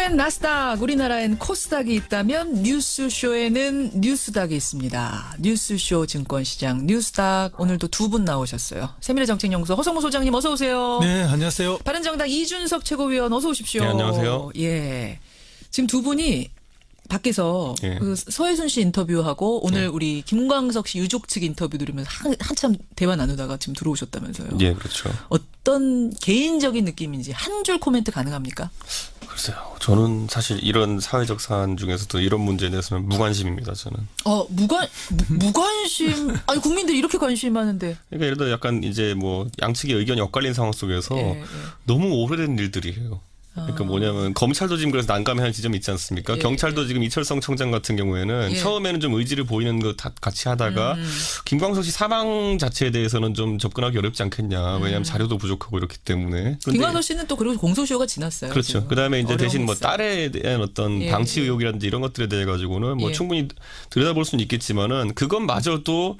미국엔 나스닥, 우리나라엔 코스닥이 있다면 뉴스쇼에는 뉴스닥이 있습니다. 뉴스쇼 증권시장 뉴스닥 오늘도 두 분 나오셨어요. 세미래정책연구소 허성무 소장님 어서 오세요. 네, 안녕하세요. 바른정당 이준석 최고위원 어서 오십시오. 네, 안녕하세요. 예, 지금 두 분이 밖에서 예. 그 서해순 씨 인터뷰하고 오늘 우리 김광석 씨 유족 측 인터뷰 들으면서 한참 대화 나누다가 지금 들어오셨다면서요. 예, 그렇죠. 어떤 개인적인 느낌인지 한 줄 코멘트 가능합니까? 글쎄요. 저는 사실 이런 사회적 사안 중에서도 이런 문제에 대해서는 무관심입니다, 저는. 무관심. 아니, 국민들이 이렇게 관심이 많은데. 그러니까 예를 들어 약간 이제 뭐 양측의 의견이 엇갈린 상황 속에서 예. 너무 오래된 일들이에요. 그러니까 뭐냐면 검찰도 지금 그래서 난감해하는 지점이 있지 않습니까? 예, 경찰도 지금 이철성 청장 같은 경우에는 처음에는 좀 의지를 보이는 거 다 같이 하다가 김광석 씨 사망 자체에 대해서는 좀 접근하기 어렵지 않겠냐. 왜냐하면 자료도 부족하고 이렇기 때문에. 김광석 씨는 또 그리고 공소시효가 지났어요. 그렇죠. 지금. 그다음에 이제 대신 뭐 있어요. 딸에 대한 어떤 예, 방치 의혹이라든지 이런 것들에 대해 가지고는 뭐 예. 충분히 들여다볼 수는 있겠지만은 그것마저도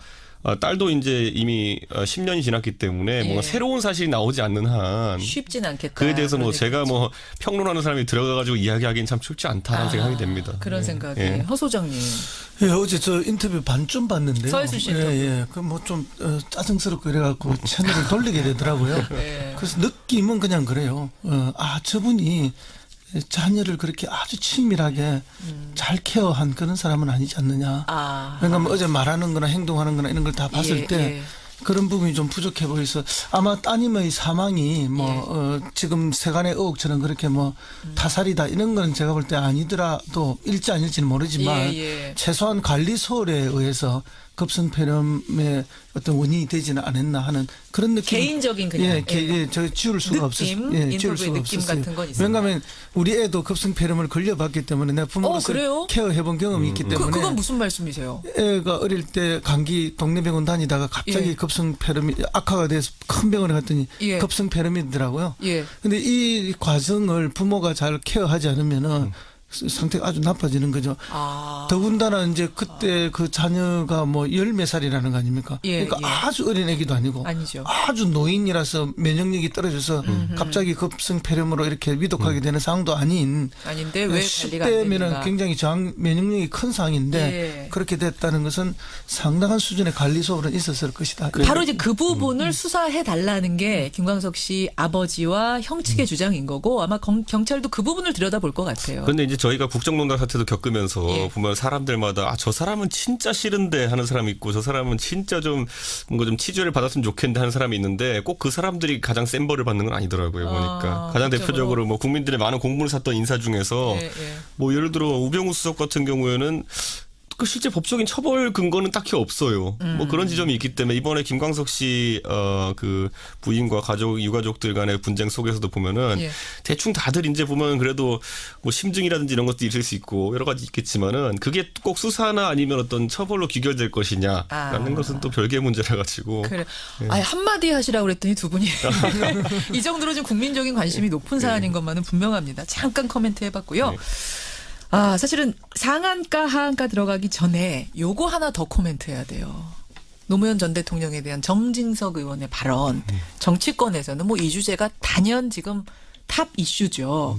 딸도 이제 이미 10년이 지났기 때문에 뭔가 새로운 사실이 나오지 않는 한 쉽진 않겠다. 그에 대해서 뭐 그런 제가 얘기죠. 뭐 평론하는 사람이 들어가가지고 이야기하기는 참 쉽지 않다는 생각이 됩니다. 그런 예. 생각이. 예. 허 소장님. 예, 어제 저 인터뷰 반쯤 봤는데요. 서해순 씨 인터뷰. 예. 그 뭐 좀 짜증스럽고 이래갖고 채널을 돌리게 되더라고요. 네. 그래서 느낌은 그냥 그래요. 저분이 자녀를 그렇게 아주 친밀하게 잘 케어한 그런 사람은 아니지 않느냐. 그러니까 뭐 어제 말하는 거나 행동하는 거나 이런 걸 다 봤을 때 그런 부분이 좀 부족해 보여서 아마 따님의 사망이 뭐 지금 세간의 의혹처럼 그렇게 뭐 타살이다 이런 거는 제가 볼 때 아니더라도 일지 아닐지는 모르지만 최소한 관리 소홀에 의해서 급성폐렴의 어떤 원인이 되지는 않았나 하는 그런 느낌. 개인적인 그냥. 저 지울 수가 없었어요. 인터뷰의 느낌 같은 건 있어요. 왜냐하면 우리 애도 급성폐렴을 걸려봤기 때문에 내가 부모로서 그래요? 케어해본 경험이 있기 때문에. 그건 무슨 말씀이세요? 애가 어릴 때 감기 동네병원 다니다가 갑자기 급성폐렴이 악화가 돼서 큰 병원에 갔더니 급성폐렴이더라고요. 근데 이 과정을 부모가 잘 케어하지 않으면은 상태가 아주 나빠지는 거죠. 더군다나 이제 그때 그 자녀가 뭐 열 몇 살이라는 거 아닙니까? 그러니까 아주 어린 애기도 아니고 아니죠. 아주 노인이라서 면역력이 떨어져서 갑자기 급성폐렴으로 이렇게 위독하게 되는 상황도 아닌데 왜 관리가 안 10대면은 됩니까? 굉장히 면역력이 큰 상황인데 그렇게 됐다는 것은 상당한 수준의 관리 소홀은 있었을 것이다. 바로 이제 그 부분을 수사해 달라는 게 김광석 씨 아버지와 형 측의 주장인 거고 아마 경찰도 그 부분을 들여다볼 것 같아요. 그런데 이제 저희가 국정농단 사태도 겪으면서 보면 사람들마다 저 사람은 진짜 싫은데 하는 사람이 있고 저 사람은 진짜 좀 뭔가 좀 치주를 받았으면 좋겠는데 하는 사람이 있는데 꼭 그 사람들이 가장 센 벌을 받는 건 아니더라고요. 보니까 가장 대표적으로 뭐 국민들의 많은 공분을 샀던 인사 중에서 뭐 예를 들어 우병우 수석 같은 경우에는 그 실제 법적인 처벌 근거는 딱히 없어요. 뭐 그런 지점이 있기 때문에 이번에 김광석 씨 그 부인과 유가족들 간의 분쟁 속에서도 보면은 대충 다들 이제 보면 그래도 뭐 심증이라든지 이런 것도 있을 수 있고 여러 가지 있겠지만은 그게 꼭 수사나 아니면 어떤 처벌로 귀결될 것이냐라는 것은 또 별개의 문제라 가지고. 그래. 한마디 하시라고 그랬더니 두 분이 이 정도로 좀 국민적인 관심이 높은 사안인 것만은 분명합니다. 잠깐 코멘트 해봤고요. 사실은 상한가 하한가 들어가기 전에 요거 하나 더 코멘트해야 돼요. 노무현 전 대통령에 대한 정진석 의원의 발언. 정치권에서는 뭐 이 주제가 단연 지금 탑 이슈죠.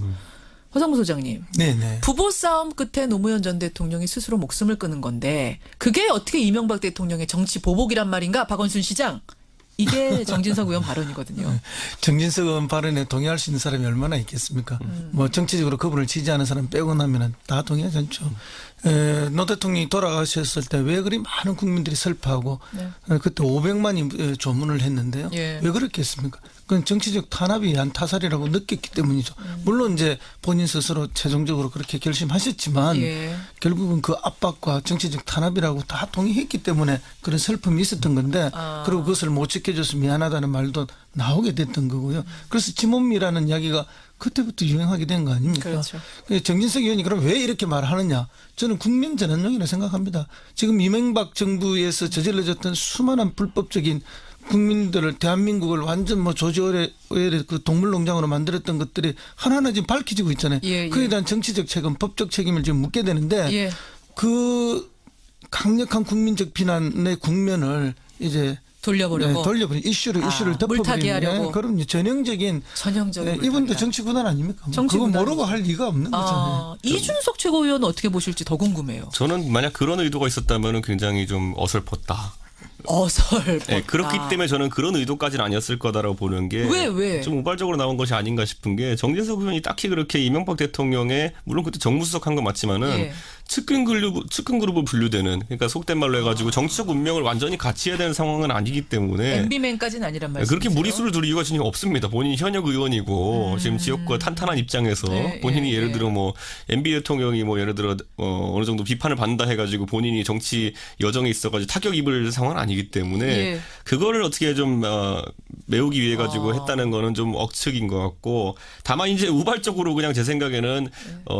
허성무 소장님. 네네. 부부싸움 끝에 노무현 전 대통령이 스스로 목숨을 끊은 건데 그게 어떻게 이명박 대통령의 정치 보복이란 말인가? 박원순 시장. 이게 정진석 의원 발언이거든요. 정진석 의원 발언에 동의할 수 있는 사람이 얼마나 있겠습니까? 뭐 정치적으로 그분을 지지하는 사람 빼고 나면은 다 동의하지 않죠. 노 대통령이 돌아가셨을 때 왜 그리 많은 국민들이 슬퍼하고 그때 500만이 조문을 했는데요. 왜 그렇겠습니까? 그건 정치적 탄압이 한 타살이라고 느꼈기 때문이죠. 물론 이제 본인 스스로 최종적으로 그렇게 결심하셨지만 결국은 그 압박과 정치적 탄압이라고 다 동의했기 때문에 그런 슬픔이 있었던 건데 그리고 그것을 못 지켜줘서 미안하다는 말도 나오게 됐던 거고요. 그래서 지몸이라는 이야기가 그때부터 유행하게 된 거 아닙니까? 그렇죠. 정진석 의원이 그럼 왜 이렇게 말하느냐? 저는 국민 전환용이라고 생각합니다. 지금 이명박 정부에서 저질러졌던 수많은 불법적인 국민들을 대한민국을 완전 뭐 조지 오웰의 그 동물농장으로 만들었던 것들이 하나하나 지금 밝혀지고 있잖아요. 그에 대한 정치적 책임, 법적 책임을 지금 묻게 되는데 그 강력한 국민적 비난의 국면을 이제 돌려보려고. 돌려버린 이슈를 물타기 덮어버리는. 하려고. 그럼 전형적인. 전형적인. 이분도 물타기다. 정치구단 아닙니까? 뭐 정치구단이죠. 그거 모르고 할 리가 없는 거잖아요. 이준석 최고위원은 어떻게 보실지 더 궁금해요. 저는 만약 그런 의도가 있었다면 굉장히 좀 어설펐다. 어설펐다. 네, 그렇기 때문에 저는 그런 의도까지는 아니었을 거다라고 보는 게 왜? 좀 우발적으로 나온 것이 아닌가 싶은 게 정진석 의원이 딱히 그렇게 이명박 대통령의 물론 그때 정무수석 한 건 맞지만은 예. 측근 그룹을 분류되는 그러니까 속된 말로 해가지고 정치적 운명을 완전히 같이 해야 되는 상황은 아니기 때문에 MB맨까지는 아니란 말이죠. 그렇게 무리수를 둘 이유가 전혀 없습니다. 본인이 현역 의원이고 지금 지역구가 탄탄한 입장에서 네, 본인이 예를 예. 들어 뭐 MB 대통령이 뭐 예를 들어 어느 정도 비판을 받는다 해가지고 본인이 정치 여정에 있어가지고 타격 입을 상황은 아니기 때문에 예. 그거를 어떻게 좀 메우기 위해 가지고 했다는 거는 좀 억측인 것 같고 다만 이제 우발적으로 그냥 제 생각에는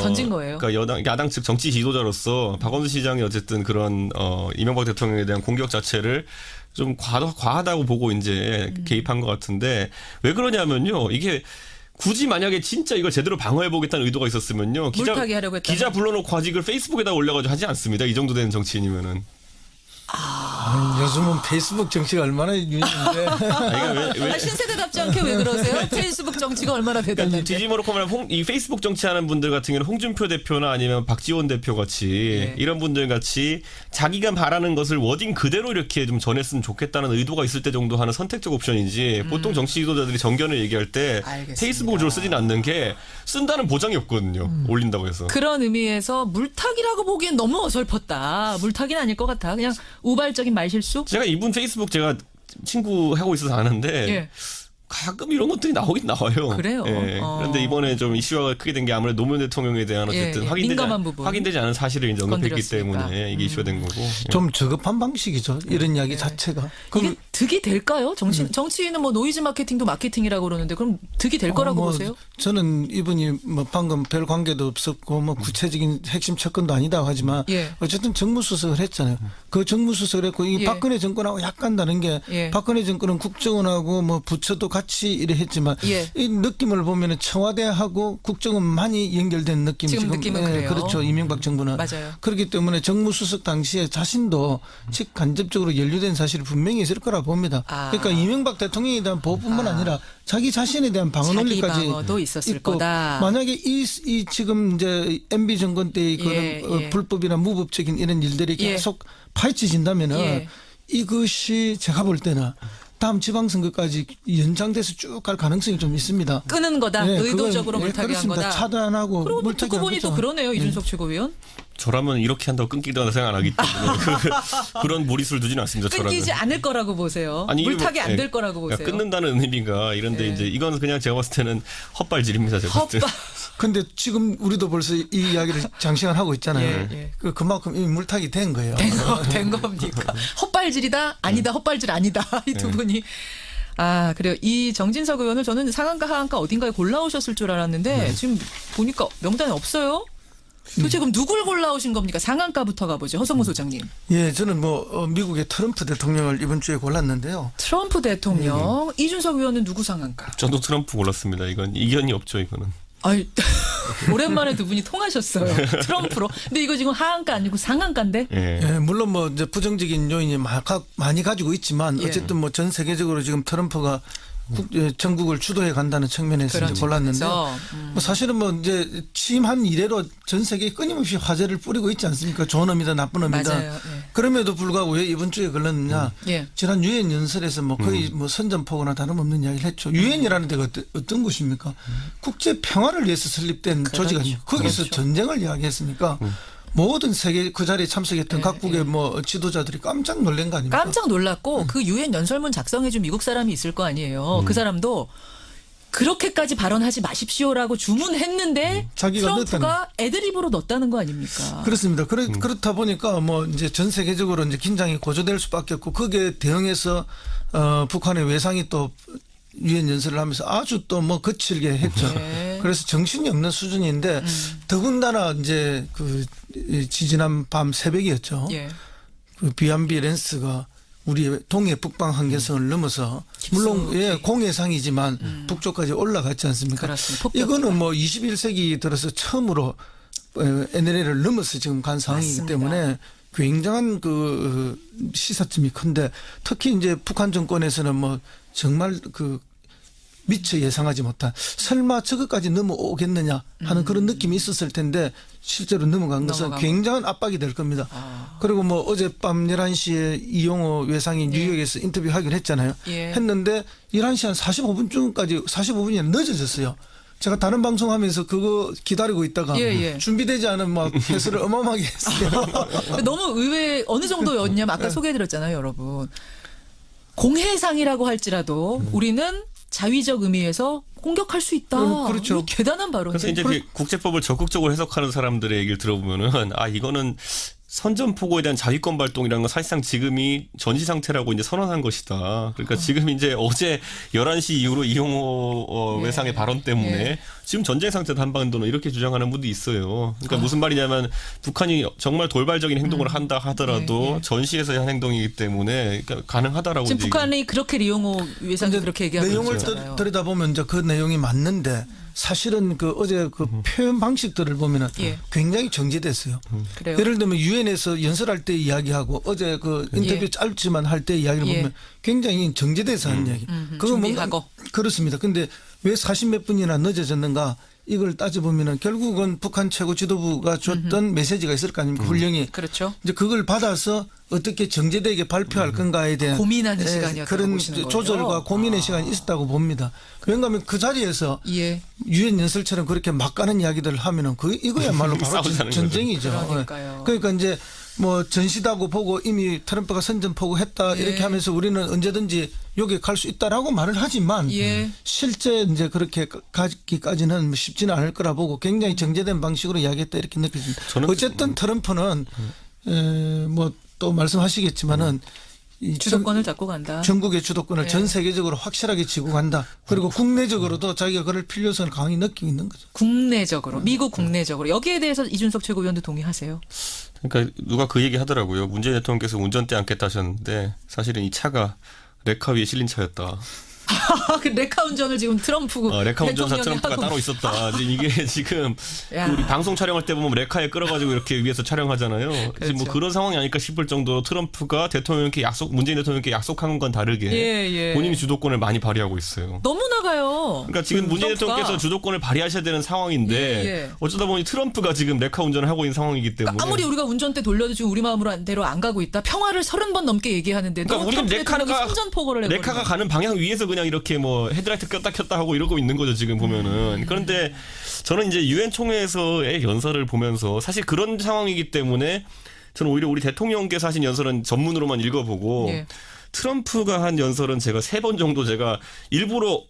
던진 거예요. 그러니까 야당 측 정치 지도자로서 박원순 시장이 어쨌든 그런 이명박 대통령에 대한 공격 자체를 좀 과하다고 보고 이제 개입한 것 같은데 왜 그러냐면요. 이게 굳이 만약에 진짜 이걸 제대로 방어해보겠다는 의도가 있었으면요. 물타기 하려고 했다는. 기자 불러놓고 아직을 페이스북에다 올려가지고 하지 않습니다. 이 정도 되는 정치인이면은. 요즘은 페이스북 정치가 얼마나 유행인데. 신세대답지 않게 왜 그러세요? 페이스북 정치가 얼마나 대단한데. 뒤집어놓고 말하면 이 페이스북 정치하는 분들 같은 경우는 홍준표 대표나 아니면 박지원 대표 같이 이런 분들 같이 자기가 바라는 것을 워딩 그대로 이렇게 좀 전했으면 좋겠다는 의도가 있을 때 정도 하는 선택적 옵션이지 보통 정치 지도자들이 정견을 얘기할 때 알겠습니다. 페이스북을 주로 쓰진 않는 게 쓴다는 보장이 없거든요. 올린다고 해서. 그런 의미에서 물타기라고 보기엔 너무 어설펐다. 물타기는 아닐 것 같아. 그냥 우발적인 말실수? 제가 이분 페이스북 제가 친구 하고 있어서 아는데 예. 가끔 이런 것들이 나오긴 나와요. 그래요? 예. 그런데 이번에 좀 이슈가 크게 된 게 아무래도 노무현 대통령에 대한 어쨌든 예, 민감한 부분. 확인되지 않은 사실을 이제 언급했기 건드렸으니까. 때문에 이게 이슈가 된 거고. 예. 좀 저급한 방식이죠. 이런 이야기 자체가. 이게 득이 될까요? 정치인은 뭐 노이즈 마케팅도 마케팅이라고 그러는데 그럼 득이 될 거라고 보세요? 저는 이분이 뭐 방금 별 관계도 없었고 뭐 구체적인 핵심 접근도 아니다 하지만 예. 어쨌든 정무수석을 했잖아요. 그 정무수석을 했고 이 예. 박근혜 정권하고 약간 다른 게 예. 박근혜 정권은 국정원하고 뭐 부처도 같이 이래 했지만 예. 이 느낌을 보면은 청와대하고 국정원 많이 연결된 느낌이 지금 느낌은 그래요. 그렇죠. 이명박 정부는 맞아요. 그렇기 때문에 정무수석 당시에 자신도 직간접적으로 연루된 사실이 분명히 있을 거라 봅니다. 그러니까 이명박 대통령에 대한 보호뿐만 아니라 자기 자신에 대한 방어 자기 논리까지 방어도 있었을 있고 거다. 만약에 이 지금 이제 MB 정권 때의 그런 예. 불법이나 무법적인 이런 일들이 예. 계속 파헤쳐진다면은 예. 이것이 제가 볼 때는 다음 지방선거까지 연장돼서 쭉 갈 가능성이 좀 있습니다. 끄는 거다. 예, 의도적으로 그건, 물타기 한 그렇습니다. 거다. 차단하고 그러고 물타기 듣고 보니 또 한 거죠. 그러네요. 이준석 최고위원. 저라면 이렇게 한다고 끊기다는 생각 안 하기 때문에 그런 무리수를 두지는 않습니다. 끊기지 저라면. 않을 거라고 보세요. 아니, 이게 물타기 안 예, 될 거라고 보세요. 그러니까 끊는다는 의미가 이런데 예. 이제 이건 그냥 제가 봤을 때는 헛발질입니다. 제가 봤을 때. 근데 지금 우리도 벌써 이 이야기를 장시간 하고 있잖아요. 예. 그만큼 이미 물타기 된 거예요. 된 겁니까? 헛발질이다? 아니다. 헛발질 아니다. 이 두 분이. 아, 그래요. 이 정진석 의원을 저는 상한가 하한가 어딘가에 골라오셨을 줄 알았는데 지금 보니까 명단에 없어요. 도대체 그럼 누굴 골라오신 겁니까? 상한가부터 가보죠. 허성무 소장님. 예, 저는 뭐 미국의 트럼프 대통령을 이번 주에 골랐는데요. 트럼프 대통령, 이준석 의원은 누구 상한가? 저도 트럼프 골랐습니다. 이건 이견이 없죠. 이거는. 아이, 오랜만에 두 분이 통하셨어요. 트럼프로. 근데 이거 지금 하한가 아니고 상한가인데? 예. 예, 물론 뭐 이제 부정적인 요인이 많이 가지고 있지만 예. 어쨌든 뭐 전 세계적으로 지금 트럼프가 전국을 주도해 간다는 측면에서 그런 이제 골랐는데 측면에서, 뭐 사실은 뭐 이제 취임한 이래로 전 세계에 끊임없이 화제를 뿌리고 있지 않습니까? 좋은 의미다 나쁜 의미다. 맞아요. 예. 그럼에도 불구하고 왜 이번 주에 걸렸느냐? 예. 지난 유엔 연설에서 뭐 거의 뭐 선전포고나 다름없는 이야기를 했죠. 유엔이라는 데가 어떤 곳입니까? 국제 평화를 위해서 설립된 조직 아니에요. 거기서 그렇죠. 전쟁을 이야기했으니까 모든 세계 그 자리에 참석했던 각국의 뭐 지도자들이 깜짝 놀란 거 아닙니까? 깜짝 놀랐고 그 유엔 연설문 작성해준 미국 사람이 있을 거 아니에요. 그 사람도 그렇게까지 발언하지 마십시오라고 주문했는데 자기가 트럼프가 애드립으로 넣었다는 거 아닙니까? 그렇습니다. 그렇다 보니까 뭐 이제 전 세계적으로 이제 긴장이 고조될 수밖에 없고 거기에 대응해서 북한의 외상이 또 유엔 연설을 하면서 아주 또 뭐 거칠게 했죠. 네. 그래서 정신이 없는 수준인데 더군다나 이제 그 지지난 밤 새벽이었죠. 예. 그 비암비 랜스가 우리의 동해 북방 한계선을 넘어서 물론 예, 공해상이지만 북쪽까지 올라갔지 않습니까? 그렇습니다. 폭격기가. 이거는 뭐 21세기 들어서 처음으로 NLL을 넘어서 지금 간 상황이기 맞습니다. 때문에 굉장한 그 시사점이 큰데 특히 이제 북한 정권에서는 뭐 정말 그 미처 예상하지 못한 설마 저것까지 넘어오겠느냐 하는 그런 느낌이 있었을 텐데 실제로 넘어간 것은 굉장한 압박이 될 겁니다. 그리고 뭐 어젯밤 11시에 이용호 외상이 뉴욕에서 인터뷰하기로 했잖아요. 했는데 11시 한 45분쯤까지 45분이 늦어졌어요. 제가 다른 방송하면서 그거 기다리고 있다가 준비되지 않은 막 해설을 어마어마하게 했어요. 너무 의외 어느 정도였냐면 아까 소개해드렸잖아요, 여러분. 공해상이라고 할지라도 우리는 자위적 의미에서 공격할 수 있다. 그렇죠. 대단한 발언. 그래서 이제 국제법을 적극적으로 해석하는 사람들의 얘기를 들어보면은 이거는 선전포고에 대한 자위권 발동이라는 건 사실상 지금이 전시 상태라고 이제 선언한 것이다. 그러니까 지금 이제 어제 11시 이후로 이용호 외상의 발언 때문에 지금 전쟁 상태다 한반도는 이렇게 주장하는 분도 있어요. 그러니까 무슨 말이냐면 북한이 정말 돌발적인 행동을 한다 하더라도 전시에서 한 행동이기 때문에 그러니까 가능하다라고. 지금 북한이 그렇게 이용호 외상이 그렇게 얘기하고 내용을 들여다보면 이제 그 내용이 맞는데 사실은 그 어제 그 표현 방식들을 보면은 굉장히 정제됐어요. 그래요? 예를 들면 유엔에서 연설할 때 이야기하고 어제 그 인터뷰 짧지만 할 때 이야기를 보면 굉장히 정제돼서 하는 이야기. 그거 준비하고. 그렇습니다. 근데 왜 40몇 분이나 늦어졌는가? 이걸 따져보면은 결국은 북한 최고 지도부가 줬던 메시지가 있을 거 아닙니까? 훈령이. 그렇죠. 이제 그걸 받아서 어떻게 정제되게 발표할 건가에 대한 고민하는 시간이었다고 그런 보시는 거예요? 조절과 고민의 시간이 있었다고 봅니다. 왜냐하면 그 자리에서 유엔 연설처럼 그렇게 막 가는 이야기들을 하면은 이거야말로 바로 전쟁이죠. 그러니까요. 그러니까 이제 뭐 전시다고 보고 이미 트럼프가 선전포고했다 이렇게 하면서 우리는 언제든지 요격할 수 있다라고 말을 하지만 실제 이제 그렇게 가기까지는 쉽지는 않을 거라 보고 굉장히 정제된 방식으로 이야기했다 이렇게 느껴집니다. 어쨌든 트럼프는 뭐 또 말씀하시겠지만은 주도권을 잡고 간다. 전국의 주도권을 전 세계적으로 확실하게 쥐고 간다. 그리고 국내적으로도 자기가 그럴 필요성을 강히 느끼고 있는 거죠. 국내적으로, 미국 국내적으로. 여기에 대해서 이준석 최고위원도 동의하세요? 그러니까 누가 그 얘기 하더라고요. 문재인 대통령께서 운전대 앉겠다 하셨는데 사실은 이 차가 레카 위에 실린 차였다. 그 레카 운전을 지금 트럼프 레카 운전사 트럼프가 따로 있었다. 이게 지금 우리 방송 촬영할 때 보면 레카에 끌어가지고 이렇게 위에서 촬영하잖아요. 그렇죠. 뭐 그런 상황이 아닐까 싶을 정도로 트럼프가 대통령께 문재인 대통령께 약속한 건 다르게 본인이 주도권을 많이 발휘하고 있어요. 너무 나가요. 그러니까 지금 문재인 대통령께서 주도권을 발휘하셔야 되는 상황인데 어쩌다 보니 트럼프가 지금 레카 운전을 하고 있는 상황이기 때문에 그러니까 아무리 우리가 운전대 돌려도 지금 우리 마음대로 안 가고 있다. 평화를 30번 넘게 얘기하는데도 그러니까 우리는 레카가 가는 방향 위에서 그냥 이렇게 뭐 헤드라이트 켰다 하고 이러고 있는 거죠 지금 보면은. 그런데 저는 이제 유엔 총회에서의 연설을 보면서 사실 그런 상황이기 때문에 저는 오히려 우리 대통령께서 하신 연설은 전문으로만 읽어보고 트럼프가 한 연설은 제가 3번 정도 제가 일부러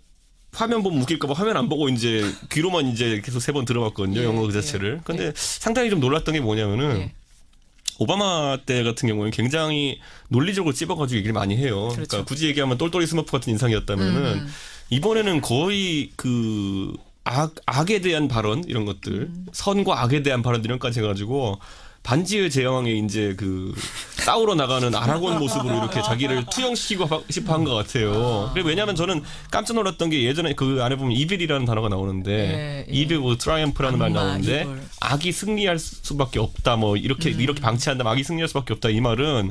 화면 보면 웃길까봐 화면 안 보고 이제 귀로만 이제 계속 3번 들어봤거든요. 영어 그 자체를. 근데 상당히 좀 놀랐던 게 뭐냐면은 오바마 때 같은 경우는 굉장히 논리적으로 찝어가지고 얘기를 많이 해요. 그렇죠. 그러니까 굳이 얘기하면 똘똘이 스머프 같은 인상이었다면은 이번에는 거의 그 악에 대한 발언 이런 것들, 선과 악에 대한 발언 이런 것까지 해가지고 반지의 제왕에 이제 그 싸우러 나가는 아라곤 모습으로 이렇게 자기를 투영시키고 싶어 한 것 같아요. 그리고 왜냐하면 저는 깜짝 놀랐던 게 예전에 그 안에 보면 이빌이라는 단어가 나오는데 이빌 뭐 트라이엄프라는 말이 나오는데 악이 승리할 수밖에 없다 뭐 이렇게 방치한다 악이 승리할 수밖에 없다 이 말은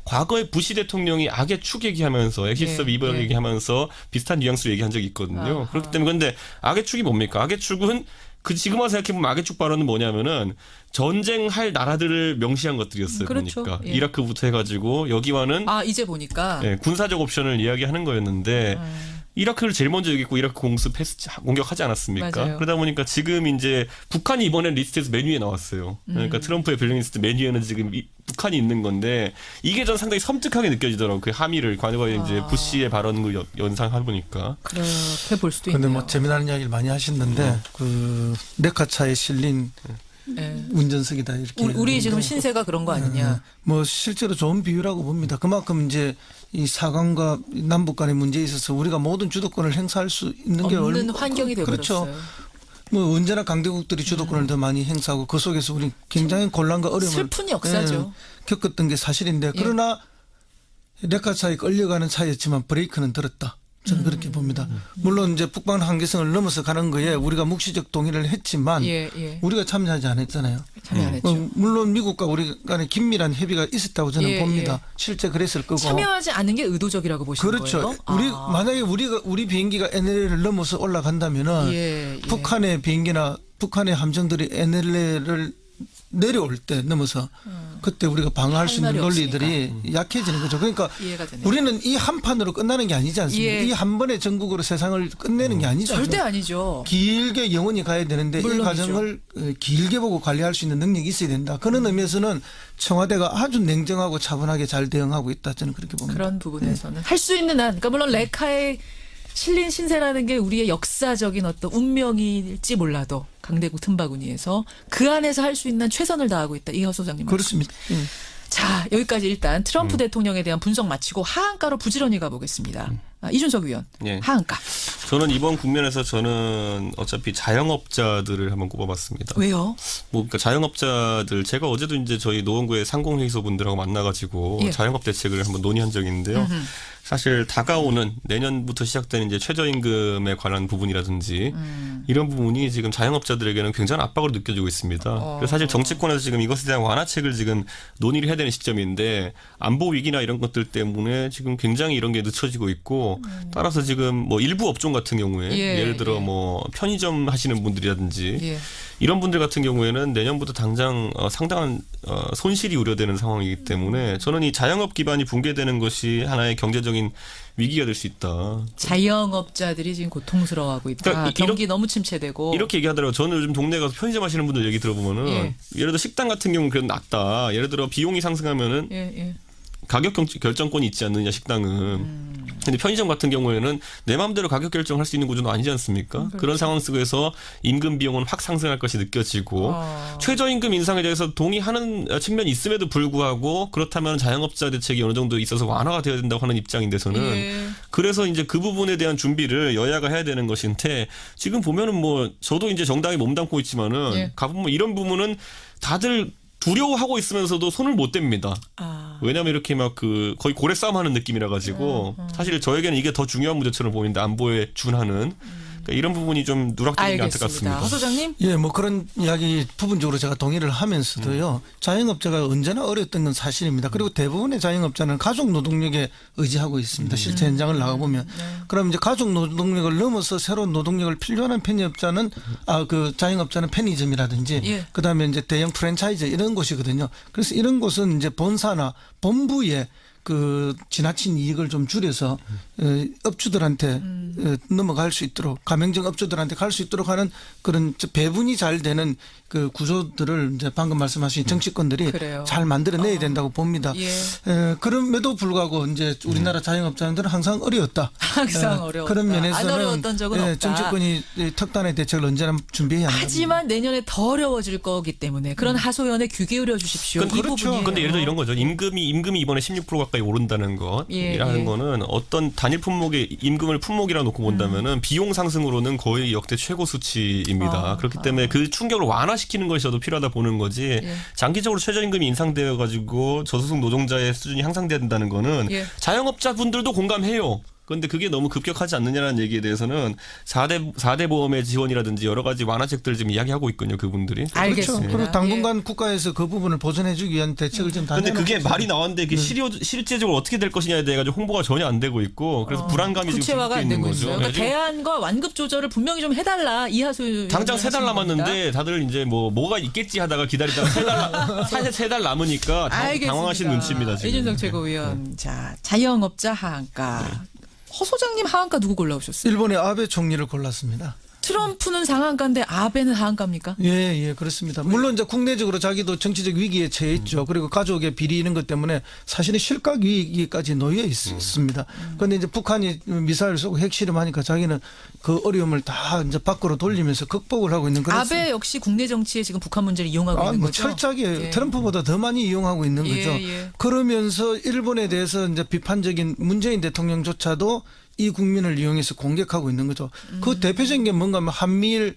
과거에 부시 대통령이 악의 축 얘기하면서 엑시스 오브 이블 얘기하면서 비슷한 뉘앙스로 얘기한 적이 있거든요. 그렇기 때문에 근데 악의 축이 뭡니까? 악의 축은 그 지금 와서 생각해보면 악의 축 발언은 뭐냐면은 전쟁할 나라들을 명시한 것들이었어요. 그렇죠. 보니까 이라크부터 해가지고 여기와는 이제 보니까 군사적 옵션을 이야기하는 거였는데 이라크를 제일 먼저 얘기했고 이라크 공격하지 않았습니까? 맞아요. 그러다 보니까 지금 이제 북한이 이번에 리스트에서 맨 위에 나왔어요. 그러니까 트럼프의 블랙리스트 맨 위에는 지금 북한이 있는 건데 이게 전 상당히 섬뜩하게 느껴지더라고요. 그 함의를 과거에 이제 부시의 발언을 연상해 보니까 그렇게 볼 수도 있네요. 그런데 뭐 재미나는 이야기를 많이 하셨는데 그 레카차에 실린 운전석이다 이렇게 우리 지금 신세가 그런 거 아니냐? 뭐 실제로 좋은 비유라고 봅니다. 그만큼 이제 이 사강과 남북 간의 문제에 있어서 우리가 모든 주도권을 행사할 수 있는 게 없는 환경이 되어버렸어요. 그렇죠. 뭐 언제나 강대국들이 주도권을 더 많이 행사하고 그 속에서 우리 굉장히 곤란과 어려움을 슬픈 역사죠. 겪었던 게 사실인데 그러나 레카차에 끌려가는 차였지만 브레이크는 들었다. 저는 그렇게 봅니다. 물론 이제 북방 한계선을 넘어서 가는 거에 우리가 묵시적 동의를 했지만 우리가 참여하지 않았잖아요. 참여 안 했죠. 물론 미국과 우리 간에 긴밀한 협의가 있었다고 저는 봅니다. 실제 그랬을 거고. 참여하지 않은 게 의도적이라고 보시는 그렇죠. 거예요? 만약에 우리 비행기가 NLL을 넘어서 올라간다면은 북한의 비행기나 북한의 함정들이 NLL을 내려올 때 넘어서 그때 우리가 방어할 수 있는 논리들이 약해지는 거죠. 그러니까 우리는 이 한 판으로 끝나는 게 아니지 않습니까? 이 한 번의 전국으로 세상을 끝내는 게 아니죠. 절대 아니죠. 길게 영원히 가야 되는데 물론이죠. 이 과정을 길게 보고 관리할 수 있는 능력이 있어야 된다. 그런 의미에서는 청와대가 아주 냉정하고 차분하게 잘 대응하고 있다. 저는 그렇게 봅니다. 그런 부분에서는 할 수 있는 한, 그러니까 물론 레카의 실린 신세라는 게 우리의 역사적인 어떤 운명일지 몰라도 강대국 틈바구니에서 그 안에서 할 수 있는 최선을 다하고 있다. 이하 소장님. 그렇습니다. 자, 여기까지 일단 트럼프 대통령에 대한 분석 마치고 하한가로 부지런히 가보겠습니다. 이준석 의원. 하한가. 저는 이번 국면에서 저는 어차피 자영업자들을 한번 꼽아봤습니다. 왜요? 그러니까 자영업자들 제가 어제도 이제 저희 노원구의 상공회의소 분들하고 만나가지고 자영업 대책을 한번 논의한 적이 있는데요. 사실 다가오는 내년부터 시작되는 이제 최저임금에 관한 부분이라든지 이런 부분이 지금 자영업자들에게는 굉장한 압박으로 느껴지고 있습니다. 그래서 사실 정치권에서 지금 이것에 대한 완화책을 지금 논의를 해야 되는 시점인데 안보 위기나 이런 것들 때문에 지금 굉장히 이런 게 늦춰지고 있고 따라서 지금 뭐 일부 업종 같은 경우에 예를 들어 뭐 편의점 하시는 분들이라든지 이런 분들 같은 경우에는 내년부터 당장 상당한 손실이 우려되는 상황이기 때문에 저는 이 자영업 기반이 붕괴되는 것이 하나의 경제적인 위기가 될 수 있다. 자영업자들이 지금 고통스러워하고 있다. 그러니까 경기 너무 침체되고. 이렇게 얘기하더라고요. 저는 요즘 동네 가서 편의점 하시는 분들 얘기 들어보면은 예를 들어 식당 같은 경우는 그래도 낫다. 예를 들어 비용이 상승하면은 가격 결정권이 있지 않느냐 식당은. 근데 편의점 같은 경우에는 내 마음대로 가격 결정할 수 있는 구조는 아니지 않습니까? 그렇죠. 그런 상황 속에서 임금 비용은 확 상승할 것이 느껴지고 최저임금 인상에 대해서 동의하는 측면이 있음에도 불구하고 그렇다면 자영업자 대책이 어느 정도 있어서 완화가 되어야 된다고 하는 입장인데서는 그래서 이제 그 부분에 대한 준비를 여야가 해야 되는 것인데 지금 보면은 뭐 저도 이제 정당에 몸담고 있지만은 가보면 이런 부분은 다들 두려워하고 있으면서도 손을 못 댑니다. 왜냐하면 이렇게 막 거의 고래 싸움 하는 느낌이라 가지고 사실 저에게는 이게 더 중요한 문제처럼 보이는데 안보에 준하는 그러니까 이런 부분이 좀 누락되는 게 안타깝습니다. 허 소장님? 예, 뭐 그런 이야기 부분적으로 제가 동의를 하면서도요. 자영업자가 언제나 어려웠던 건 사실입니다. 그리고 대부분의 자영업자는 가족 노동력에 의지하고 있습니다. 실제 현장을 나가보면. 그럼 이제 가족 노동력을 넘어서 새로운 노동력을 필요한 편의업자는 그 자영업자는 편의점이라든지 그다음에 이제 대형 프랜차이즈 이런 곳이거든요. 그래서 이런 곳은 이제 본사나 본부에 그 지나친 이익을 좀 줄여서 업주들한테 넘어갈 수 있도록 가맹점 업주들한테 갈 수 있도록 하는 그런 배분이 잘 되는 그 구조들을 이제 방금 말씀하신 정치권들이 잘 만들어내야 된다고 봅니다. 그럼에도 불구하고 이제 우리나라 자영업자들은 항상 어려웠다. 항상 어려웠다. 그런 면에서는 안 어려웠던 적은 없다. 정치권이 특단의 대책을 언제나 준비해야 합니다. 하지만 내년에 더 어려워질 거기 때문에 그런 하소연에 귀 기울여 주십시오. 그렇죠. 그런데 예를 들어 이런 거죠. 임금이 이번에 16% 가까이 오른다는 것이라는 거는 어떤 단일 품목의 임금을 품목이라 놓고 본다면은 비용 상승으로는 거의 역대 최고 수치입니다. 그렇기 때문에 그 충격을 완화시키는 것이 저도 필요하다 보는 거지. 장기적으로 최저임금이 인상되어 가지고 저소득 노동자의 수준이 향상돼야 된다는 거는 자영업자분들도 공감해요. 그런데 그게 너무 급격하지 않느냐는 얘기에 대해서는 4대 보험의 지원이라든지 여러 가지 완화책들을 지금 이야기하고 있거든요. 그분들이. 알겠습니다. 그렇죠. 그리고 당분간 국가에서 그 부분을 보전해 주기 위한 대책을 지금 다 그런데 그게 말이 나왔는데 그게 실제적으로 어떻게 될 것이냐에 대해 가지고 홍보가 전혀 안 되고 있고 그래서 불안감이 구체화가 안 되고 있는 거죠. 그러니까 대안과 완급 조절을 분명히 좀 해달라. 이하수 당장 3달 남았는데 다들 이제 뭐가 있겠지 하다가 기다리다가 3달 남으니까 당황하신 눈치입니다. 지금. 이준석 최고위원. 자, 자영업자 하한가. 허 소장님 하한가 누구 골라오셨어요? 일본의 아베 총리를 골랐습니다. 트럼프는 상한가인데 아베는 하한가입니까? 예, 그렇습니다. 물론 이제 국내적으로 자기도 정치적 위기에 처해 있죠. 그리고 가족의 비리 이런 것 때문에 사실은 실각 위기까지 놓여 있습니다. 그런데 이제 북한이 미사일 쏘고 핵실험하니까 자기는 그 어려움을 다 이제 밖으로 돌리면서 극복을 하고 있는 그런. 아베 역시 국내 정치에 지금 북한 문제를 이용하고 있는 거죠. 철저하게 트럼프보다 더 많이 이용하고 있는 거죠. 그러면서 일본에 대해서 이제 비판적인 문재인 대통령조차도 이 국민을 이용해서 공격하고 있는 거죠. 그 대표적인 게 뭔가 하면 한미일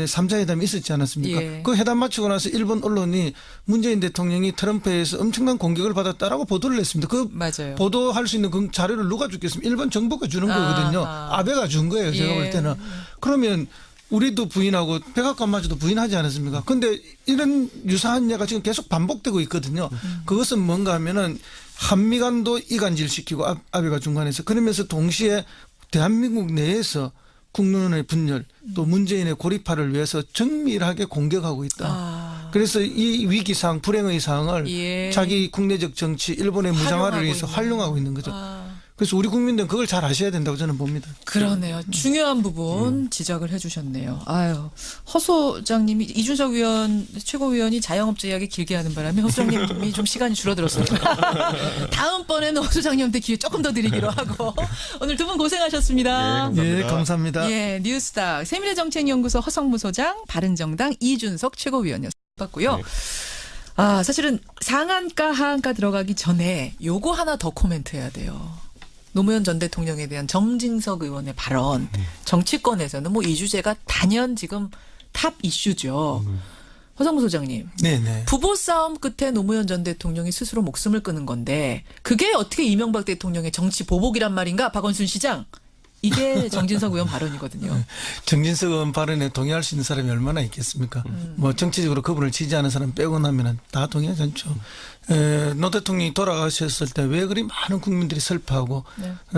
3자 회담이 있었지 않았습니까? 예. 그 회담 마치고 나서 일본 언론이 문재인 대통령이 트럼프에서 엄청난 공격을 받았다라고 보도를 했습니다. 그 맞아요. 보도할 수 있는 그 자료를 누가 줬겠습니까? 일본 정부가 주는 거거든요. 아하. 아베가 준 거예요. 제가 예. 볼 때는. 그러면 우리도 부인하고 백악관마저도 부인하지 않았습니까? 그런데 이런 유사한 예가 지금 계속 반복되고 있거든요. 그것은 뭔가 하면은 한미 간도 이간질시키고 아베가 중간에서 그러면서 동시에 대한민국 내에서 국론의 분열 또 문재인의 고립화를 위해서 정밀하게 공격하고 있다. 그래서 이 위기상 불행의 상황을 예. 자기 국내적 정치 일본의 무장화를 위해서 활용하고 있는 거죠. 그래서 우리 국민들은 그걸 잘 아셔야 된다고 저는 봅니다. 그러네요. 중요한 부분 지적을 해주셨네요. 아유, 허 소장님이 이준석 최고위원이 자영업자 이야기 길게 하는 바람에 허 소장님이 좀 시간이 줄어들었어요. 다음번에는 허 소장님한테 기회 조금 더 드리기로 하고 오늘 두 분 고생하셨습니다. 예, 예, 감사합니다. 예, 뉴스닥 세미래정책연구소 허성무 소장, 바른정당 이준석 최고위원이었고요. 네. 아, 사실은 상한가 하한가 들어가기 전에 요거 하나 더 코멘트해야 돼요. 노무현 전 대통령에 대한 정진석 의원의 발언, 정치권에서는 뭐 이 주제가 단연 지금 탑 이슈죠. 허성무 소장님, 네네. 부부 싸움 끝에 노무현 전 대통령이 스스로 목숨을 끊은 건데 그게 어떻게 이명박 대통령의 정치 보복이란 말인가? 박원순 시장. 이게 정진석 의원 발언이거든요. 정진석 의원 발언에 동의할 수 있는 사람이 얼마나 있겠습니까? 뭐 정치적으로 그분을 지지하는 사람 빼고 나면은 다 동의하지 않죠. 노 대통령이 돌아가셨을 때 왜 그리 많은 국민들이 슬퍼하고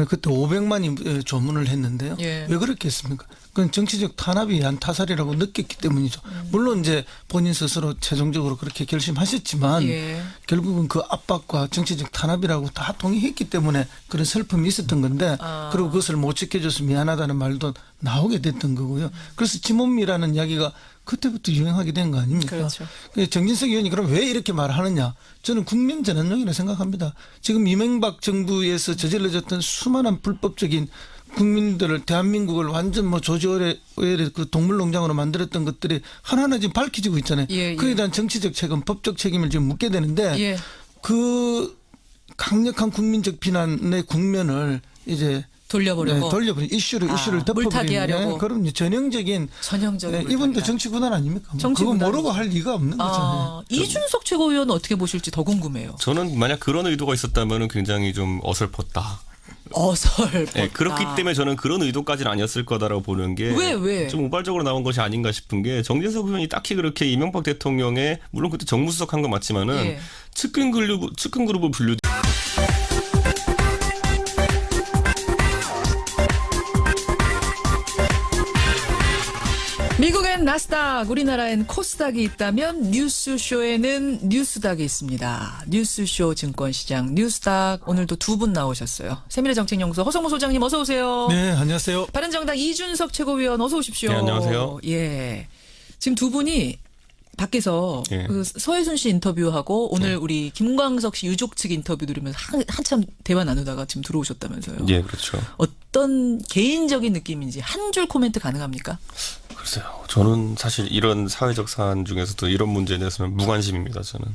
그때 500만이 조문을 했는데요. 예. 왜 그렇겠습니까? 그건 정치적 탄압이 한 타살이라고 느꼈기 때문이죠. 물론 이제 본인 스스로 최종적으로 그렇게 결심하셨지만 예. 결국은 그 압박과 정치적 탄압이라고 다 동의했기 때문에 그런 슬픔이 있었던 건데 그리고 그것을 못 지켜줘서 미안하다는 말도 나오게 됐던 거고요. 그래서 지몬미라는 이야기가 그때부터 유행하게 된 거 아닙니까? 그렇죠. 정진석 의원이 그럼 왜 이렇게 말하느냐? 저는 국민 전환용이라고 생각합니다. 지금 이명박 정부에서 저질러졌던 수많은 불법적인 국민들을 대한민국을 완전 뭐 조지 오웰의 그 동물농장으로 만들었던 것들이 하나하나 지금 밝혀지고 있잖아요. 예, 예. 그에 대한 정치적 책임, 법적 책임을 지금 묻게 되는데 예. 그 강력한 국민적 비난의 국면을 이제 돌려보려고. 돌려버린 이슈를 물타기 덮어버리는 하려고. 그럼 전형적인 전형적인 이분도 정치 구단 아닙니까? 그거 정치구단. 모르고 할 리가 없는 거잖아요. 이준석 최고위원은 어떻게 보실지 더 궁금해요. 저는 만약 그런 의도가 있었다면 굉장히 좀 어설펐다. 어설펐다. 네, 그렇기 때문에 저는 그런 의도까지는 아니었을 거다라고 보는 게 왜? 좀 우발적으로 나온 것이 아닌가 싶은 게 정진석 의원이 딱히 그렇게 이명박 대통령의 물론 그때 정무수석 한 거 맞지만은 예. 측근 그룹을 분류. 미국엔 나스닥, 우리나라엔 코스닥이 있다면 뉴스쇼에는 뉴스닥이 있습니다. 뉴스쇼 증권시장 뉴스닥 오늘도 두 분 나오셨어요. 세미래정책연구소 허성무 소장님 어서 오세요. 네, 안녕하세요. 바른정당 이준석 최고위원 어서 오십시오. 네, 안녕하세요. 예, 지금 두 분이 밖에서 예. 그 서해순 씨 인터뷰하고 오늘 우리 김광석 씨 유족 측 인터뷰 들으면서 한참 대화 나누다가 지금 들어오셨다면서요. 예, 그렇죠. 어떤 개인적인 느낌인지 한 줄 코멘트 가능합니까? 글쎄요. 저는 사실 이런 사회적 사안 중에서도 이런 문제에 대해서는 무관심입니다. 저는.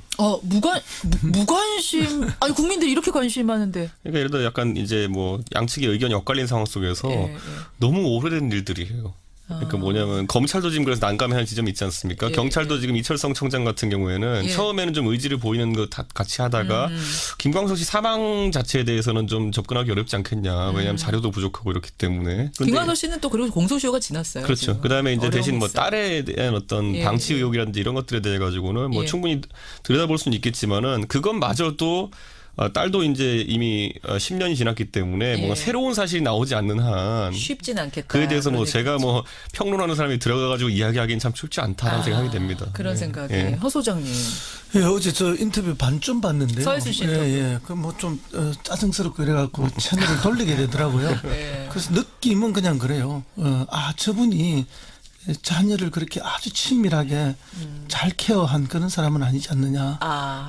무관심. 아니 국민들이 이렇게 관심이 많은데. 그러니까 예를 들어 약간 이제 뭐 양측의 의견이 엇갈린 상황 속에서 예. 너무 오래된 일들이에요. 그러니까 뭐냐면 검찰도 지금 그래서 난감해하는 지점이 있지 않습니까? 예. 경찰도 지금 이철성 청장 같은 경우에는 예. 처음에는 좀 의지를 보이는 거 다 같이 하다가 김광석 씨 사망 자체에 대해서는 좀 접근하기 어렵지 않겠냐. 왜냐하면 자료도 부족하고 이렇기 때문에. 근데 김광석 씨는 또 그리고 공소시효가 지났어요. 그렇죠. 지금. 그다음에 이제 대신 뭐 어려웠어요. 딸에 대한 어떤 예. 방치 의혹이라든지 이런 것들에 대해 가지고는 뭐 예. 충분히 들여다볼 수는 있겠지만은 그것마저도 딸도 이제 이미 10년이 지났기 때문에 뭔가 새로운 사실이 나오지 않는 한 쉽진 않겠다. 그에 대해서 뭐 그런 제가 얘기죠. 뭐 평론하는 사람이 들어가가지고 이야기하기는 참 쉽지 않다라는 생각이 됩니다. 그런 예. 생각이. 예. 허 소장님. 예, 어제 저 인터뷰 반쯤 봤는데요. 서해순 씨 인터뷰. 예. 그 뭐 좀 짜증스럽고 이래갖고 채널을 돌리게 되더라고요. 네. 그래서 느낌은 그냥 그래요. 저분이 자녀를 그렇게 아주 친밀하게 잘 케어한 그런 사람은 아니지 않느냐.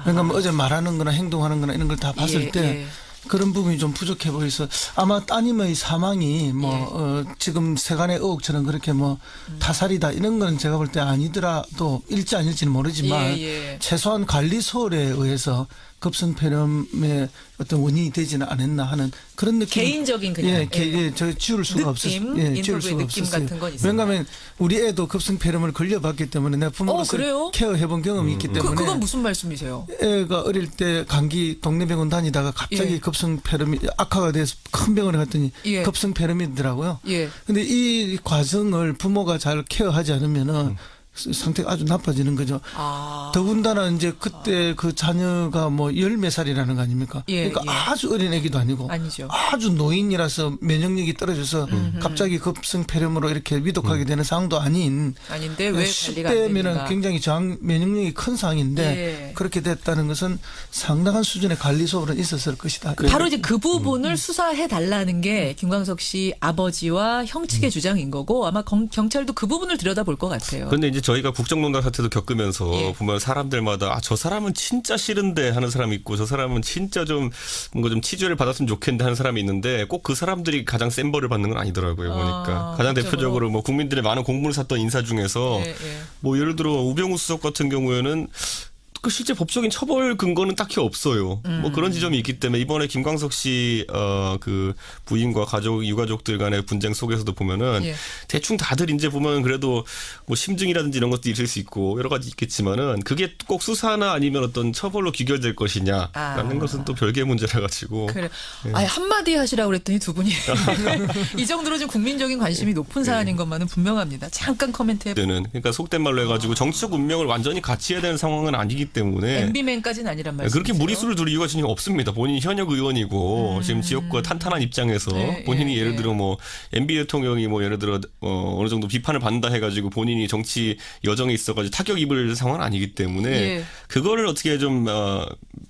그러니까 뭐 어제 말하는 거나 행동하는 거나 이런 걸 다 봤을 때 그런 부분이 좀 부족해 보여서 아마 따님의 사망이 뭐 지금 세간의 의혹처럼 그렇게 뭐 타살이다 이런 거는 제가 볼 때 아니더라도 일지 아닐지는 모르지만 최소한 관리 소홀에 의해서 급성폐렴의 어떤 원인이 되지는 않았나 하는 그런 느낌. 개인적인 그냥 저 지울 수가 없었어요. 지울 수가 느낌 없었어요. 같은 건 있어요. 왜냐하면 우리 애도 급성폐렴을 걸려봤기 때문에 내가 부모로서 그래요? 케어해본 경험이 있기 때문에. 그건 무슨 말씀이세요? 애가 어릴 때 감기 동네 병원 다니다가 갑자기 급성폐렴이 악화가 돼서 큰 병원에 갔더니 급성폐렴이더라고요. 근데 이 과정을 부모가 잘 케어하지 않으면은 상태가 아주 나빠지는 거죠. 더군다나 이제 그때 그 자녀가 뭐 열 몇 살이라는 거 아닙니까? 그러니까 아주 어린 애기도 아니고 아니죠. 아주 노인이라서 면역력이 떨어져서 갑자기 급성폐렴으로 이렇게 위독하게 되는 상황도 아닌데 왜 관리가 안 10대면은 굉장히 면역력이 큰 상황인데 그렇게 됐다는 것은 상당한 수준의 관리 소홀은 있었을 것이다. 바로 이제 그 부분을 수사해 달라는 게 김광석 씨 아버지와 형 측의 주장인 거고 아마 경찰도 그 부분을 들여다볼 것 같아요. 그런데 이제 저희가 국정농단 사태도 겪으면서 보면 사람들마다 저 사람은 진짜 싫은데 하는 사람이 있고 저 사람은 진짜 좀 뭔가 좀 치주를 받았으면 좋겠는데 하는 사람이 있는데 꼭 그 사람들이 가장 센 벌을 받는 건 아니더라고요. 보니까 가장 대표적으로 뭐 국민들의 많은 공분을 샀던 인사 중에서 뭐 예를 들어 우병우 수석 같은 경우에는 그 실제 법적인 처벌 근거는 딱히 없어요. 뭐 그런 지점이 있기 때문에 이번에 김광석 씨 그 부인과 유가족들 간의 분쟁 속에서도 보면은 대충 다들 이제 보면 그래도 뭐 심증이라든지 이런 것도 있을 수 있고 여러 가지 있겠지만은 그게 꼭 수사나 아니면 어떤 처벌로 귀결될 것이냐라는 것은 또 별개의 문제라 가지고. 그래. 아예 한마디 하시라고 그랬더니 두 분이 이 정도로 좀 국민적인 관심이 높은 사안인 것만은 분명합니다. 잠깐 코멘트 해보세요. 그러니까 속된 말로 해가지고 정치적 운명을 완전히 같이 해야 되는 상황은 아니기 때문에 MB맨까지는 아니란 말씀이세요? 그렇게 무리수를 둘 이유가 전혀 없습니다. 본인이 현역 의원이고 지금 지역구가 탄탄한 입장에서 본인이 예를 들어 뭐 MB 대통령이 뭐 예를 들어 어느 정도 비판을 받는다 해가지고 본인이 정치 여정에 있어가지고 타격 입을 상황은 아니기 때문에 그거를 어떻게 좀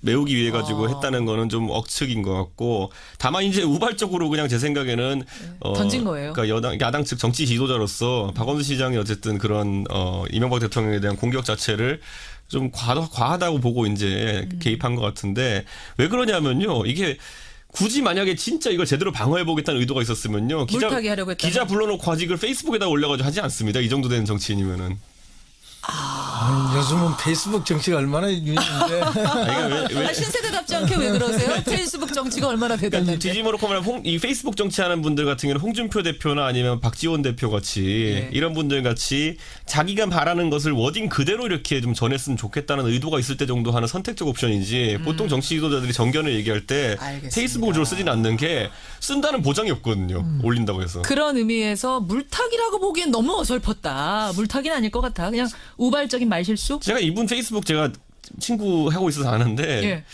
메우기 위해 가지고 했다는 거는 좀 억측인 것 같고 다만 이제 우발적으로 그냥 제 생각에는 던진 거예요. 그러니까 야당 측 정치 지도자로서 박원순 시장이 어쨌든 그런 이명박 대통령에 대한 공격 자체를 좀 과하다고 보고 이제 개입한 것 같은데 왜 그러냐면요. 이게 굳이 만약에 진짜 이걸 제대로 방어해보겠다는 의도가 있었으면요. 기자 불러놓고 아직 이걸 페이스북에다 올려가지고 하지 않습니다. 이 정도 되는 정치인이면은. 요즘은 페이스북 정치가 얼마나 유행인데. 신세대답지 않게 왜 그러세요? 페이스북 정치가 얼마나 대단한데. 뒤집어놓고 말하면 이 페이스북 정치하는 분들 같은 경우는 홍준표 대표나 아니면 박지원 대표 같이 이런 분들 같이 자기가 바라는 것을 워딩 그대로 이렇게 좀 전했으면 좋겠다는 의도가 있을 때 정도 하는 선택적 옵션이지 보통 정치 지도자들이 정견을 얘기할 때 페이스북을 주로 쓰진 않는 게 쓴다는 보장이 없거든요. 올린다고 해서. 그런 의미에서 물타기라고 보기엔 너무 어설펐다. 물타기는 아닐 것 같아. 그냥 우발적인 말실수? 제가 이분 페이스북 제가 친구하고 있어서 아는데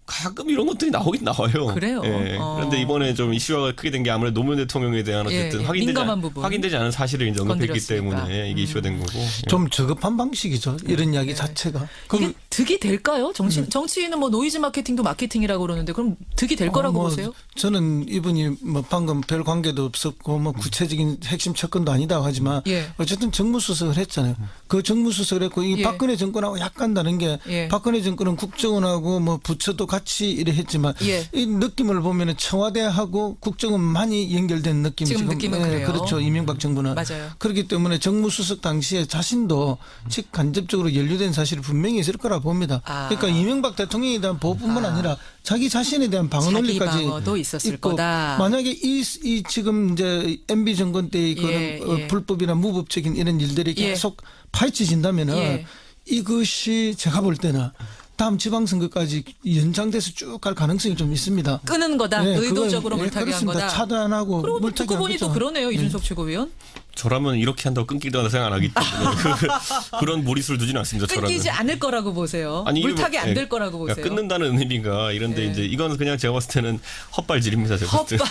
가끔 이런 것들이 나오긴 나와요. 그래요? 그런데 이번에 좀 이슈화가 크게 된 게 아무래도 노무현 대통령에 대한 어쨌든 확인되지 않은 사실을 이제 언급했기 때문에 이게 이슈가 된 거고. 좀 저급한 방식이죠. 이런 이야기 자체가. 이게 득이 될까요? 정치인은 뭐 노이즈 마케팅도 마케팅이라고 그러는데 그럼 득이 될 거라고 보세요? 저는 이분이 뭐 방금 별 관계도 없었고 뭐 구체적인 핵심 접근도 아니다 하지만 어쨌든 정무수석을 했잖아요. 그 정무수석을 했고 이 박근혜 정권하고 약간 다른 게 박근혜 정권은 국정원하고 뭐 부처도 같이 이래 했지만 이 느낌을 보면은 청와대하고 국정원 많이 연결된 느낌이 지금 느낌은 그래요. 그렇죠. 이명박 정부는. 맞아요. 그렇기 때문에 정무수석 당시에 자신도 직간접적으로 연루된 사실이 분명히 있을 거라 봅니다. 그러니까 이명박 대통령에 대한 보호뿐만 아니라 자기 자신에 대한 방어 논리까지 자기 방어도 있었을 있고 거다. 만약에 이 지금 이제 MB 정권 때의 그런 불법이나 무법적인 이런 일들이 계속 파헤쳐진다면은 이것이 제가 볼 때는 다음 지방선거까지 연장돼서 쭉 갈 가능성이 좀 있습니다. 끄는 거다. 의도적으로 물타기 한 거다. 차단하고 그리고 듣고 보니 또 그러네요. 이준석 최고위원. 저라면 이렇게 한다고 끊기다는 생각 안 하기 때문에 그런 무리수를 두지는 않습니다. 끊기지 않을 거라고 보세요. 아니, 물타기 안 될 거라고 보세요. 끊는다는 의미가 이런데 이제 이건 그냥 제가 봤을 때는 헛발질입니다. 제가 봤을 때.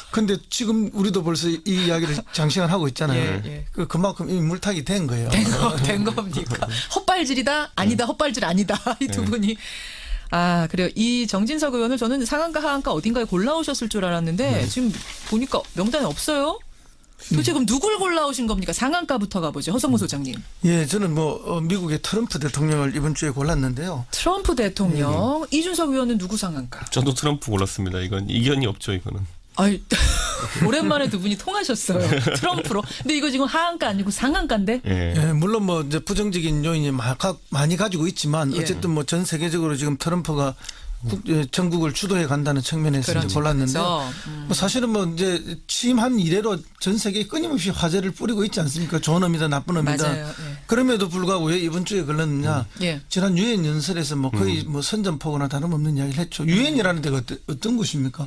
근데 지금 우리도 벌써 이 이야기를 장시간 하고 있잖아요. 그만큼 이미 물타기 된 거예요. 된 겁니까? 헛발질이다? 아니다. 헛발질 아니다. 이 두 분이. 그래요. 이 정진석 의원을 저는 상한가 하한가 어딘가에 골라오셨을 줄 알았는데 지금 보니까 명단에 없어요. 도대체 그럼 누굴 골라오신 겁니까? 상한가부터 가보죠. 허성무 소장님. 저는 뭐 미국의 트럼프 대통령을 이번 주에 골랐는데요. 트럼프 대통령. 이준석 의원은 누구 상한가? 저도 트럼프 골랐습니다. 이건 이견이 없죠. 이거는. 오랜만에 두 분이 통하셨어요. 트럼프로. 근데 이거 지금 하한가 아니고 상한가인데? 물론 뭐 이제 부정적인 요인이 많이 가지고 있지만 어쨌든 뭐 전 세계적으로 지금 트럼프가 전국을 주도해 간다는 측면에서 그런 이제 골랐는데 측면에서, 뭐 사실은 뭐 이제 취임한 이래로 전 세계에 끊임없이 화제를 뿌리고 있지 않습니까? 좋은 의미다 나쁜 의미다. 맞아요. 예. 그럼에도 불구하고 왜 이번 주에 걸렸느냐? 예. 지난 유엔 연설에서 뭐 거의 뭐 선전포고나 다름없는 이야기를 했죠. 유엔이라는 데가 어떤 곳입니까?